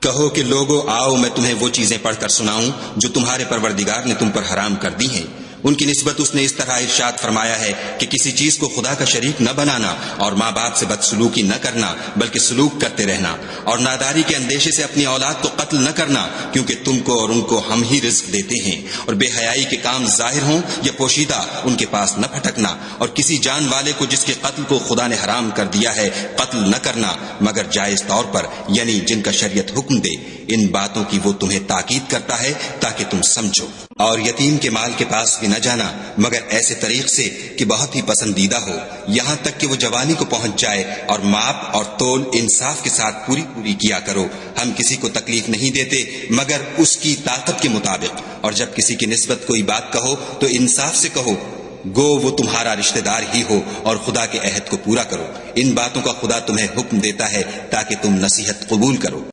कहो कि लोगों आओ मैं तुम्हें वो चीजें पढ़कर सुनाऊं जो तुम्हारे परवरदिगार ने तुम पर हराम कर दी हैं। उनकी निस्बत उसने इस तरह इरशाद फरमाया है कि किसी चीज को खुदा का शरीक न बनाना और माँ बाप से बदसलूकी न करना बल्कि सलूक करते रहना और नादारी के अंदेशे से अपनी औलाद को कत्ल न करना, क्योंकि तुमको और उनको हम ही रिज्क देते हैं। और बेहयाई के काम जाहिर हों या पोशीदा उनके पास न भटकना और किसी जान वाले को जिसके कत्ल को खुदा ने हराम कर दिया है कत्ल न करना मगर जायज तौर पर, यानी जिनका शरीयत हुक्म दे। इन बातों की वो तुम्हें ताकीद करता है ताकि तुम समझो। और यतीम के माल के पास भी न जाना मगर ऐसे तरीक से कि बहुत ही पसंदीदा हो, यहाँ तक कि वो जवानी को पहुंच जाए। और माप और तोल इंसाफ के साथ पूरी पूरी किया करो। हम किसी को तकलीफ नहीं देते मगर उसकी ताकत के मुताबिक। और जब किसी की निस्बत कोई बात कहो तो इंसाफ से कहो, गो वो तुम्हारा रिश्तेदार ही हो, और खुदा के अहद को पूरा करो। इन बातों का खुदा तुम्हें हुक्म देता है ताकि तुम नसीहत कबूल करो।